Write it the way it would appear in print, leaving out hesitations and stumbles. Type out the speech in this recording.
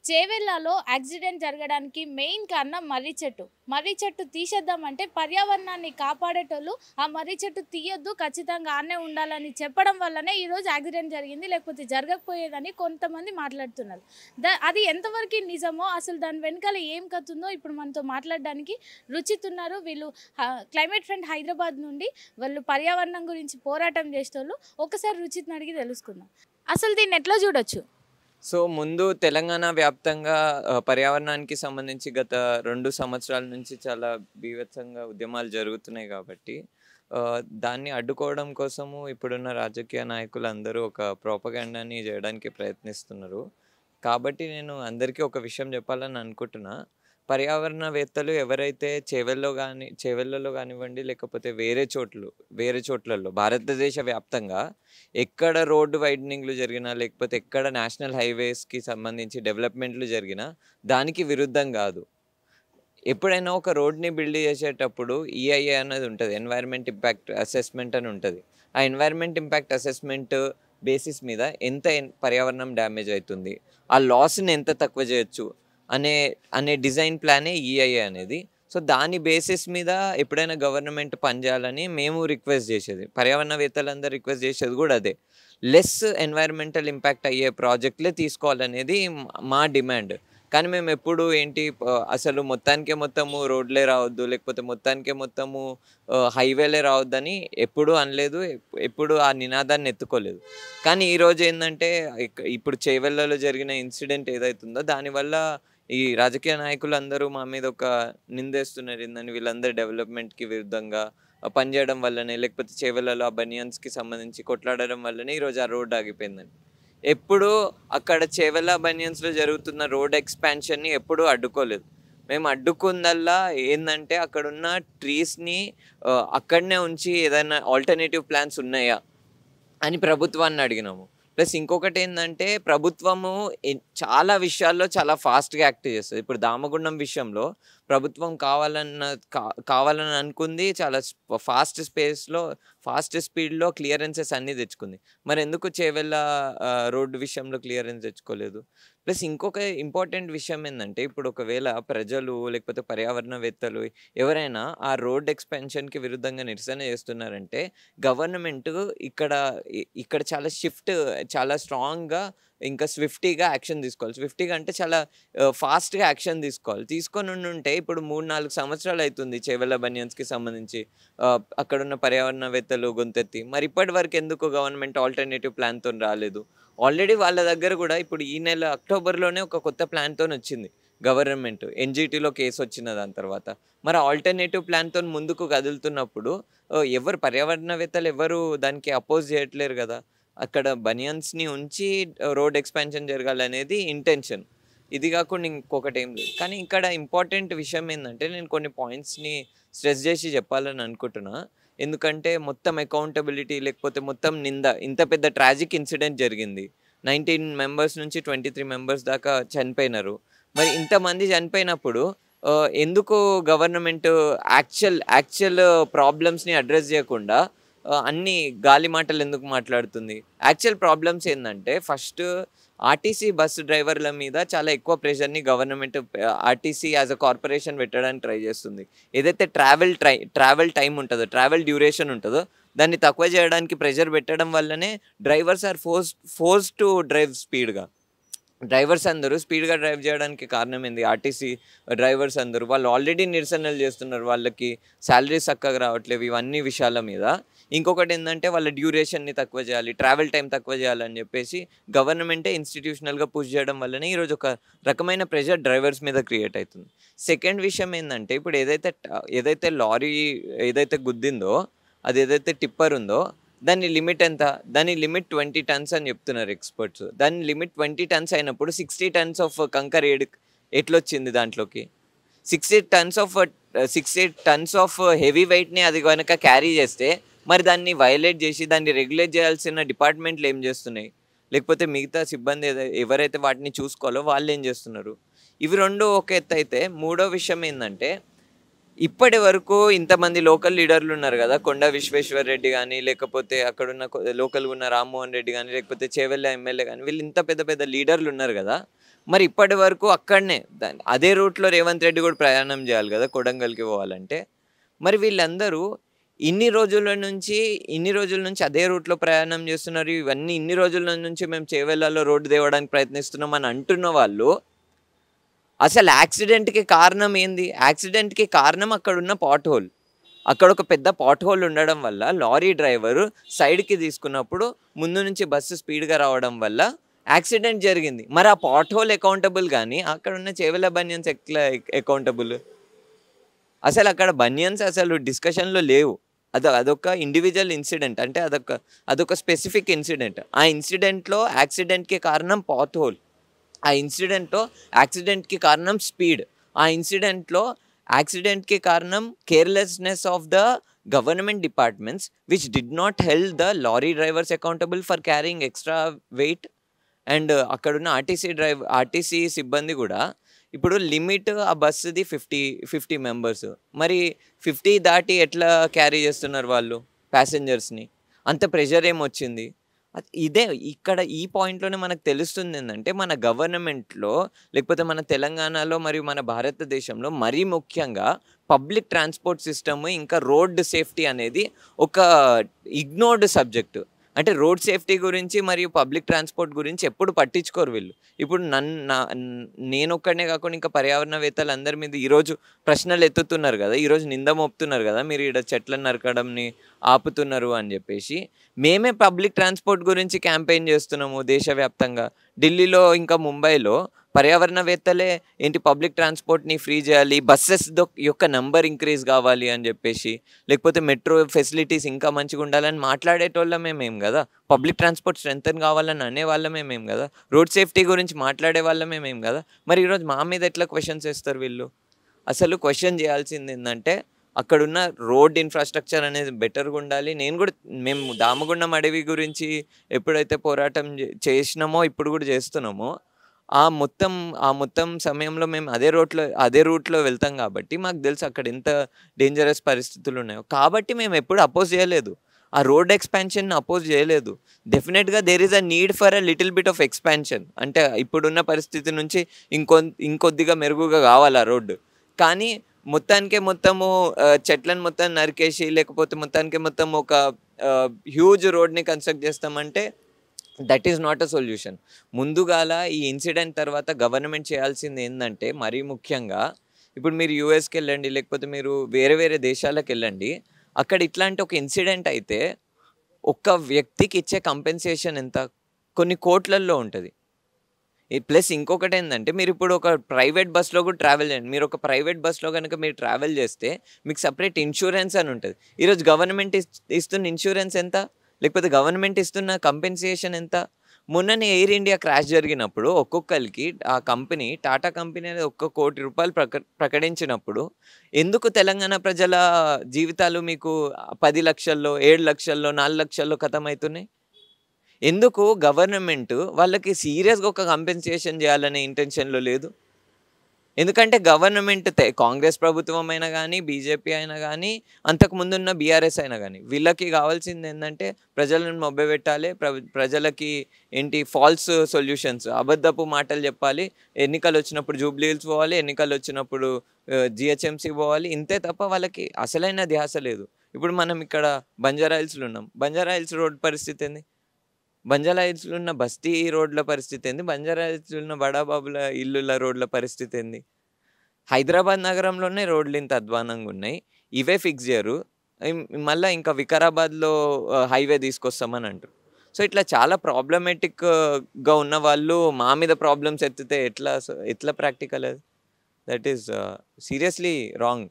చేవెళ్లలో accident జరగడానికి main కారణం మర్రి చెట్టు. మర్రి చెట్టు తీసేద్దామంటే పర్యావరణాన్ని కాపాడేటోళ్ళు ఆ మర్రి చెట్టు తీయొద్దు, ఖచ్చితంగా ఆడనే ఉండాలని చెప్పడం వల్లనే ఈరోజు యాక్సిడెంట్ జరిగింది. లేకపోతే జరగకపోయేదని కొంతమంది మాట్లాడుతున్నారు. అది ఎంతవరకు నిజమో, అసలు దాని వెనకాల ఏం కతుందో ఇప్పుడు మనతో మాట్లాడడానికి రుచిత్ ఉన్నారు. వీళ్ళు క్లైమేట్ ఫ్రెండ్ హైదరాబాద్ నుండి వాళ్ళు పర్యావరణం గురించి పోరాటం చేసేటోళ్ళు. ఒకసారి రుచిత్ని అడిగి తెలుసుకుందాం. అసలు దీన్ని ఎట్లా చూడొచ్చు? సో, ముందు తెలంగాణ వ్యాప్తంగా పర్యావరణానికి సంబంధించి గత 2 సంవత్సరాల నుంచి చాలా బీభత్సంగా ఉద్యమాలు జరుగుతున్నాయి కాబట్టి, దాన్ని అడ్డుకోవడం కోసము ఇప్పుడున్న రాజకీయ నాయకులందరూ ఒక ప్రొపగండాని జేయడానికి ప్రయత్నిస్తున్నారు. కాబట్టి నేను అందరికీ ఒక విషయం జెప్పాలని అనుకుంటున్నా. పర్యావరణవేత్తలు ఎవరైతే చేవెళ్ళలో గానివ్వండి, లేకపోతే వేరే చోట్లలో భారతదేశ వ్యాప్తంగా ఎక్కడ రోడ్డు వైడనింగ్‌లు జరిగినా, లేకపోతే ఎక్కడ నేషనల్ హైవేస్‌కి సంబంధించి డెవలప్‌మెంట్‌లు జరిగినా, దానికి విరుద్ధం గాదు. ఎప్పుడైనా ఒక రోడ్‌ని బిల్డ్ చేసేటప్పుడు ఈఐఏ అనేది ఉంటది. ఎన్వైర్న్‌మెంట్ ఇంపాక్ట్ అసెస్‌మెంట్ అని ఉంటది. ఆ ఎన్వైర్న్‌మెంట్ ఇంపాక్ట్ అసెస్‌మెంట్ బేసిస్ మీద ఎంత పర్యావరణం డ్యామేజ్ అయితుంది, ఆ లాస్‌ని ఎంత తక్కువ చేయొచ్చు అనే అనే డిజైన్ ప్లానే ఈఐఏ అనేది. సో, దాని బేసిస్ మీద ఎప్పుడైనా గవర్నమెంట్ పనిచేయాలని మేము రిక్వెస్ట్ చేసేది. పర్యావరణవేత్తలందరూ రిక్వెస్ట్ చేసేది కూడా అదే. లెస్ ఎన్వైర్న్‌మెంటల్ ఇంపాక్ట్ అయ్యే ప్రాజెక్ట్‌లే తీసుకోవాలనేది మా డిమాండ్. కానీ మేమెప్పుడు ఏంటి అసలు మొత్తానికే మొత్తము రోడ్లే రావద్దు, లేకపోతే మొత్తానికే మొత్తము హైవేలే రావద్దని ఎప్పుడూ అనలేదు. ఎప్పుడు ఆ నినాదాన్ని ఎత్తుకోలేదు. కానీ ఈరోజు ఏందంటే ఇప్పుడు చేవెళ్ళలో జరిగిన ఇన్సిడెంట్ ఏదైతుందో దానివల్ల ఈ రాజకీయ నాయకులందరూ మా మీద ఒక నిందేస్తున్నారు. ఏందని వీళ్ళందరూ డెవలప్‌మెంట్‌కి విరుద్ధంగా పనిచేయడం వల్లనే, లేకపోతే చేవెళ్ళలో ఆ బనియన్స్‌కి సంబంధించి కొట్లాడడం వల్లనే ఈరోజు ఆ రోడ్ ఆగిపోయిందని. ఎప్పుడూ అక్కడ చేవెళ్ళ బనియన్స్‌లో జరుగుతున్న రోడ్ ఎక్స్‌పాన్షన్‌ని ఎప్పుడూ అడ్డుకోలేదు. మేము అడ్డుకుందల్లా ఏందంటే అక్కడున్న ట్రీస్‌ని అక్కడనే ఉంచి ఏదైనా ఆల్టర్‌నేటివ్ ప్లాన్స్ ఉన్నాయా అని ప్రభుత్వాన్ని అడిగినాము. ప్లస్ ఇంకొకటేందంటే ప్రభుత్వము చాలా విషయాల్లో చాలా ఫాస్ట్‌గా యాక్ట్ చేస్తది. ఇప్పుడు దామగుండం విషయంలో ప్రభుత్వం కావాలని అనుకుంది. చాలా ఫాస్ట్ స్పీడ్‌లో క్లియరెన్సెస్ అన్నీ తెచ్చుకుంది. మరెందుకు చేవెళ్ళ రోడ్డు విషయంలో క్లియరెన్స్ తెచ్చుకోలేదు? ప్లస్ ఇంకొక ఇంపార్టెంట్ విషయం ఏందంటే ఇప్పుడు ఒకవేళ ప్రజలు లేకపోతే పర్యావరణవేత్తలు ఎవరైనా ఆ రోడ్ ఎక్స్‌పాన్షన్‌కి విరుద్ధంగా నిరసన చేస్తున్నారంటే గవర్నమెంటు ఇక్కడ ఇక్కడ చాలా స్ట్రాంగ్‌గా ఇంకా స్విఫ్టీగా యాక్షన్ తీసుకోవాలి. స్విఫ్టీగా అంటే చాలా ఫాస్ట్‌గా యాక్షన్ తీసుకోవాలి. తీసుకొనుండుంటే ఇప్పుడు 3, 4 సంవత్సరాలు అయితుంది చేవెళ్ళ బనియన్స్‌కి సంబంధించి అక్కడున్న పర్యావరణవేత్తలు గొంతెత్తి. మరి ఇప్పటి వరకు ఎందుకు గవర్నమెంట్ ఆల్టర్‌నేటివ్ ప్లాన్‌తోని రాలేదు? ఆల్రెడీ వాళ్ళ దగ్గర గూడా ఇప్పుడు ఈ నెల అక్టోబర్‌లోనే ఒక కొత్త ప్లాన్‌తోనొచ్చింది గవర్నమెంట్. ఎన్‌జీటీలో కేసొచ్చిన దాని తర్వాత. మరి ఆల్టర్‌నేటివ్ ప్లాన్‌తోని ముందుకు కదులుతున్నప్పుడు పర్యావరణవేత్తలు ఎవరు దానికి అపోజ్ చేయట్లేరు గదా! అక్కడ బనియన్స్‌ని ఉంచి రోడ్ ఎక్స్‌పాన్షన్ జరగాలనేది ఇంటెన్షన్. ఇది గాకుండా ఇంకొకటేం లేదు. కానీ ఇక్కడ ఇంపార్టెంట్ విషయం ఏందంటే నేను కొన్ని పాయింట్స్‌ని స్ట్రెస్ జేసి చెప్పాలని అనుకుంటున్నా. ఎందుకంటే మొత్తం అకౌంటబిలిటీ లేకపోతే మొత్తం ఇంత పెద్ద ట్రాజిక్ ఇన్సిడెంట్ జరిగింది. 19 మెంబర్స్ నుంచి 23 మెంబర్స్ దాకా చనిపోయినారు. మరి ఇంతమంది చనిపోయినప్పుడు ఎందుకు గవర్నమెంట్ యాక్చువల్ ప్రాబ్లమ్స్‌ని అడ్రెస్ జేయకుండా అన్ని గాలి మాటలు ఎందుకు మాట్లాడుతుంది? యాక్చువల్ ప్రాబ్లమ్స్ ఏందంటే ఫస్ట్ ఆర్టీసీ బస్ డ్రైవర్ల మీద చాలా ఎక్కువ ప్రెషర్‌ని government RTC as a corporation పెట్టడానికి ట్రై చేస్తుంది. ఏదైతే ట్రావెల్ టైమ్ ఉంటదో, ట్రావెల్ డ్యూరేషన్ ఉంటదో దాన్ని తక్కువ చేయడానికి ప్రెషర్ పెట్టడం వల్లనే drivers are forced to drive స్పీడ్‌గా. డ్రైవర్స్ అందరూ స్పీడ్‌గా డ్రైవ్ జేయడానికి కారణం ఏంది? ఆర్టీసీ డ్రైవర్స్ అందరూ వాళ్ళు ఆల్రెడీ నిరసనలు జేస్తున్నారు. వాళ్ళకి సాలరీస్ చక్కగా రావట్లేవు. ఇవన్నీ విషయాల మీద. ఇంకొకటేందంటే వాళ్ళ డ్యూరేషన్‌ని తక్కువ జేయాలి. ట్రావెల్ టైమ్ తక్కువ జేయాలని జెప్పేసి గవర్నమెంటే ఇన్‌స్టిట్యూషనల్‌గా పుష్ జేయడం వల్లనే ఈరోజు ఒక రకమైన ప్రెషర్ డ్రైవర్స్ మీద క్రియేట్ అయితుంది. సెకండ్ విషయం ఏందంటే ఇప్పుడు ఏదైతే లారీ గుద్దిందో అదేదైతే టిప్పర్ ఉందో దాని లిమిట్ ఎంత? దాని లిమిట్ 20 టన్స్ అని చెప్తున్నారు ఎక్స్‌పర్ట్స్. దాని లిమిట్ 20 టన్స్ అయినప్పుడు 60 టన్స్ ఆఫ్ కంకర్ ఎట్లొచ్చింది దాంట్లోకి? 60 tons of 60 tons of heavy వెయిట్‌ని అది గనక క్యారీ చేస్తే మరి దాన్ని వయలేట్ చేసి దాన్ని రెగ్యులేట్ చేయాల్సిన డిపార్ట్‌మెంట్‌లు ఏం చేస్తున్నాయి? లేకపోతే మిగతా సిబ్బంది ఎవరైతే వాటిని చూసుకోవాలో వాళ్ళేం చేస్తున్నారు? ఇవి 2 ఒక ఎత్తైతే మూడో విషయం ఏందంటే ఇప్పటి వరకు ఇంతమంది లోకల్ లీడర్లు ఉన్నారు కదా! కొండా విశ్వేశ్వర్ రెడ్డి గాని, లేకపోతే అక్కడున్న లోకల్‌గా ఉన్న రామ్మోహన్ రెడ్డి గాని, లేకపోతే చేవెళ్ళ ఎమ్మెల్యే గాని వీళ్ళు ఇంత పెద్ద పెద్ద లీడర్లు ఉన్నారు కదా! మరి ఇప్పటి వరకు అక్కడనే అదే రూట్లో రేవంత్ రెడ్డి కూడా ప్రయాణం చేయాలి కదా కొడంగల్కి పోవాలంటే. మరి వీళ్ళందరూ ఇన్ని రోజుల నుంచి అదే రూట్లో ప్రయాణం చేస్తున్నారు. ఇవన్నీ ఇన్ని రోజుల నుంచి మేము చేవెళ్ళలో రోడ్డు తేవడానికి ప్రయత్నిస్తున్నాం అని అంటున్న వాళ్ళు అసలు యాక్సిడెంట్‌కి కారణం ఏంది? యాక్సిడెంట్‌కి కారణం అక్కడున్న పాట్ హోల్. అక్కడ ఒక పెద్ద పాట్ హోల్ ఉండడం వల్ల లారీ డ్రైవరు సైడ్‌కి తీసుకున్నప్పుడు ముందు నుంచి బస్సు స్పీడ్‌గా రావడం వల్ల యాక్సిడెంట్ జరిగింది. మరి ఆ పాట్ హోల్ అకౌంటబుల్ గానీ అక్కడున్న చేవెళ్ళ బనియన్స్ ఎట్లా అకౌంటబుల్? అసలు అక్కడ బనియన్స్ అసలు డిస్కషన్‌లో లేవు. అదొక ఇండివిడ్యువల్ ఇన్సిడెంట్. అంటే అదొక స్పెసిఫిక్ ఇన్సిడెంట్. ఆ ఇన్సిడెంట్‌లో యాక్సిడెంట్‌కి కారణం పాట్ హోల్. ఆ ఇన్సిడెంట్‌లో యాక్సిడెంట్‌కి కారణం స్పీడ్. ఆ ఇన్సిడెంట్‌లో యాక్సిడెంట్‌కి కారణం carelessness of the government departments which did not held the lorry drivers accountable for carrying extra wait. And అక్కడున్న ఆర్టీసీ సిబ్బంది కూడా ఇప్పుడు లిమిట్ ఆ బస్సుది 50 మెంబర్స్. మరి 50 దాటి ఎట్లా క్యారీ చేస్తున్నారు వాళ్ళు ప్యాసింజర్స్‌ని? అంత ప్రెషర్ ఏమొచ్చింది? ఇదే ఇక్కడ ఈ పాయింట్‌లోనే మనకు తెలుస్తుంది ఏందంటే, మన గవర్నమెంట్‌లో లేకపోతే మన తెలంగాణలో మరియు మన భారతదేశంలో మరీ ముఖ్యంగా పబ్లిక్ ట్రాన్స్‌పోర్ట్ సిస్టమ్ ఇంకా రోడ్ సేఫ్టీ అనేది ఒక ఇగ్నోర్డ్ సబ్జెక్ట్. అంటే రోడ్ సేఫ్టీ గురించి మరియు పబ్లిక్ ట్రాన్స్‌పోర్ట్ గురించి ఎప్పుడు పట్టించుకోరు వీళ్ళు. ఇప్పుడు నేనొక్కడినే కాకుండా ఇంకా పర్యావరణవేత్తలు అందరి మీద ఈరోజు ప్రశ్నలు ఎత్తుతున్నారు కదా! ఈరోజు నింద మోపుతున్నారు కదా! మీరు ఈడ చెట్లను నరకడంని ఆపుతున్నారు అని చెప్పేసి. మేమే పబ్లిక్ ట్రాన్స్‌పోర్ట్ గురించి క్యాంపెయిన్ చేస్తున్నాము దేశవ్యాప్తంగా. ఢిల్లీలో ఇంకా ముంబైలో పర్యావరణవేత్తలే ఏంటి పబ్లిక్ ట్రాన్స్‌పోర్ట్‌ని ఫ్రీ చేయాలి, బస్సెస్ యొక్క నంబర్ ఇంక్రీజ్ కావాలి అని చెప్పేసి, లేకపోతే మెట్రో ఫెసిలిటీస్ ఇంకా మంచిగా ఉండాలని మాట్లాడేటోళ్ళమే మేము కదా! పబ్లిక్ ట్రాన్స్‌పోర్ట్ స్ట్రెంథెన్ కావాలని అనేవాళ్ళమే మేము కదా! రోడ్ సేఫ్టీ గురించి మాట్లాడే వాళ్ళమే మేము కదా! మరి ఈరోజు మా మీద ఎట్లా క్వెషన్స్ ఏస్తారు వీళ్ళు? అసలు క్వెషన్ చేయాల్సింది ఏందంటే, అక్కడున్న రోడ్ ఇన్‌ఫ్రాస్ట్రక్చర్ అనేది బెటర్‌గా ఉండాలి. మేము దామగుండం అడవి గురించి ఎప్పుడైతే పోరాటం చేసినామో, ఇప్పుడు కూడా చేస్తున్నామో, ఆ మొత్తం సమయంలో మేము అదే రూట్‌లో వెళ్తాం కాబట్టి మాకు తెలుసు అక్కడ ఎంత డేంజరస్ పరిస్థితులున్నాయో. కాబట్టి మేము ఎప్పుడు అపోజ్ చేయలేదు. ఆ రోడ్ ఎక్స్‌పాన్షన్‌ని అపోజ్ చేయలేదు. డెఫినెట్‌గా there is a need for a little bit of expansion. అంటే ఇప్పుడున్న పరిస్థితి నుంచి ఇంకొద్దిగా మెరుగుగా కావాలి ఆ రోడ్డు. కానీ మొత్తము చెట్లను మొత్తం నరికేసి, లేకపోతే మొత్తం ఒక హ్యూజ్ రోడ్‌ని కన్‌స్ట్రక్ట్ చేస్తామంటే that is not a solution. ముందుగాల ఈ ఇన్సిడెంట్ తర్వాత గవర్నమెంట్ చేయాల్సింది ఏందంటే, మరీ ముఖ్యంగా ఇప్పుడు మీరు యూఎస్‌కెళ్ళండి, లేకపోతే మీరు వేరే దేశాలకెళ్ళండి. అక్కడ ఇట్లాంటి ఒక ఇన్సిడెంట్ అయితే ఒక్క వ్యక్తికి ఇచ్చే కంపెన్సేషన్ ఎంత? కొన్ని కోట్లల్లో ఉంటది. ప్లస్ ఇంకొకటేందంటే, మీరిప్పుడు ఒక ప్రైవేట్ బస్‌లో కూడా ట్రావెల్ చేయండి. మీరొక ప్రైవేట్ బస్‌లో గనుక మీరు ట్రావెల్ చేస్తే మీకు సెపరేట్ ఇన్స్యూరెన్స్ అని ఉంటది. ఈరోజు గవర్నమెంట్ ఇస్తున్న ఇన్స్యూరెన్స్ ఎంత? లేకపోతే గవర్నమెంట్ ఇస్తున్న కంపెన్సేషన్ ఎంత? మొన్ననే ఎయిర్ ఇండియా క్రాష్ జరిగినప్పుడు ఒక్కొక్కళ్ళకి ఆ కంపెనీ, టాటా కంపెనీ అనేది ₹1,00,00,000 ప్రకటించినప్పుడు, ఎందుకు తెలంగాణ ప్రజల జీవితాలు మీకు 10,00,000లో, 7,00,000లో, 4,00,000లో ఖతమైతున్నాయి? ఎందుకు గవర్నమెంట్ వాళ్ళకి సీరియస్‌గా ఒక కంపెన్సేషన్ చేయాలనే ఇంటెన్షన్‌లో లేదు? ఎందుకంటే గవర్నమెంట్ కాంగ్రెస్ ప్రభుత్వం అయినా గానీ, బీజేపీ అయినా గానీ, అంతకుముందున్న బీఆర్ఎస్ అయినా గానీ, వీళ్ళకి కావాల్సిందేందంటే ప్రజలను మభ్యపెట్టాలి. ప్రజలకి ఫాల్స్ సొల్యూషన్స్, అబద్ధపు మాటలు చెప్పాలి. ఎన్నికలొచ్చినప్పుడు జూబ్లీ హిల్స్ పోవాలి, ఎన్నికలొచ్చినప్పుడు జీహెచ్ఎంసీ పోవాలి. ఇంతే తప్ప వాళ్ళకి అసలైన ధ్యాస లేదు. ఇప్పుడు మనం ఇక్కడ బంజారా హిల్స్‌లో ఉన్నాం. బంజారా హిల్స్ రోడ్ పరిస్థితి ఏంది? బంజారా హిల్స్‌లో ఉన్న బస్తీ రోడ్ల పరిస్థితి ఏంది? బంజారా హిల్స్‌లో ఉన్న బడాబాబుల ఇల్లుల రోడ్ల పరిస్థితి ఏంది? హైదరాబాద్ నగరంలోనే రోడ్లు ఇంత అధ్వానంగా ఉన్నాయి. ఇవే ఫిక్స్ చేయరు. మళ్ళా ఇంకా వికారాబాద్‌లో హైవే తీసుకొస్తామని అంటారు. సో, ఇట్లా చాలా ప్రాబ్లమాటిక్‌గా ఉన్న వాళ్ళు మా మీద ప్రాబ్లమ్స్ ఎత్తితే ఎట్లా ప్రాక్టికల్ అది? That is seriously wrong.